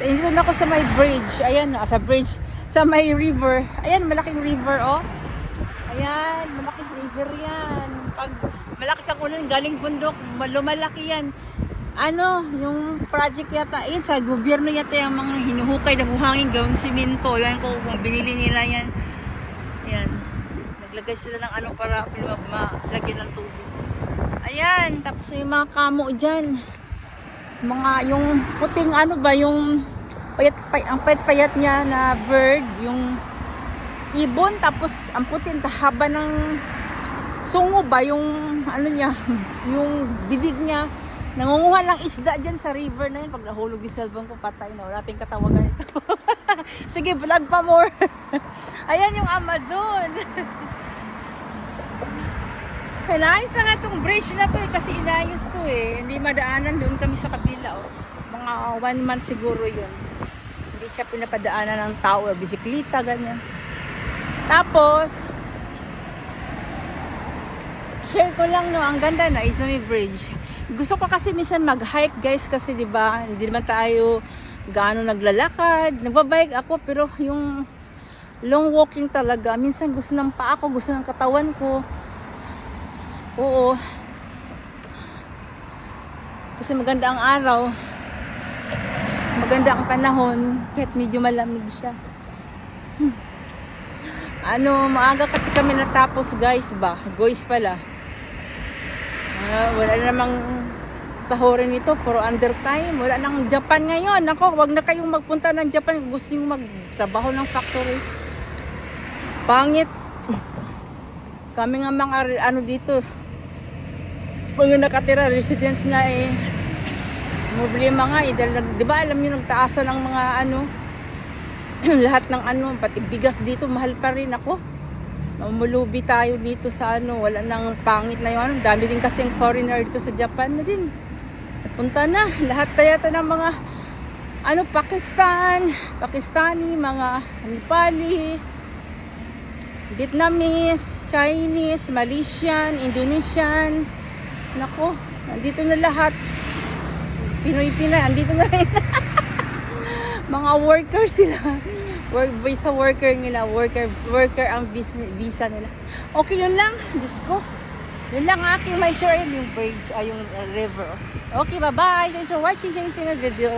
Dito na ako sa may bridge. Ayan, sa bridge. Sa may river. Ayan, malaking river, oh. Ayan, malaking river yan. Pag malakas ang ulan, galing bundok, lumalaki yan. Ano, yung project yata, ayan, sa gobyerno yata yung mga hinuhukay na buhangin gawing simento. Yan ko, kung binili nila yan. Ayan. Naglagay sila ng ano para malagyan ng tubig. Ayan, tapos yung mga kamo dyan. Mga, yung puting ano ba, yung ang payat-payat niya na bird, yung ibon, tapos ang puting kahaba ng sungo ba, yung ano niya, yung bibig niya, nangunguha ng isda dyan sa river na yun. Pag nahulog yung cellphone ko, patay na, wala tayong katawagan ito. Sige, vlog pa more. Ayan yung Amazon. Inayos na nga itong bridge na to kasi inayos to hindi madaanan, doon kami sa kabila mga 1 month siguro yun, hindi siya pinapadaanan ng tao, bisikleta, ganyan. Tapos share ko lang ang ganda na Izumi Bridge. Gusto ko kasi minsan mag-hike guys, kasi diba hindi naman tayo gaano naglalakad, nagbabike ako, pero yung long walking talaga, minsan gusto ng paa ko, gusto ng katawan ko. Oo. Kasi maganda ang araw. Maganda ang panahon. Kahit medyo malamig siya. Maaga kasi kami natapos guys ba? Guys pala. Wala na namang sasahurin ito. Puro undertime. Wala nang Japan ngayon. Ako, wag na kayong magpunta ng Japan. Gusto nyo magtrabaho ng factory. Pangit. Kami nga mga dito. Mga nakatira, residents na problema nga dahil di ba alam niyo nagtaasan ng mga lahat ng pati bigas dito mahal pa rin. Ako mamulubi tayo dito sa wala nang pangit na yung dami din kasi foreigner dito sa Japan na din, napunta na lahat yata ng mga Pakistani, mga Nepali, Vietnamese, Chinese, Malaysian, Indonesian. Nako, nandito na lahat. Pinoy-Pinay, andito na rin. Mga workers sila. Visa worker nila. Worker ang visa nila. Okay, yun lang. Diyos ko. Yun lang aking may share yung bridge, yung river. Okay, bye-bye. Thanks for watching. Share my video.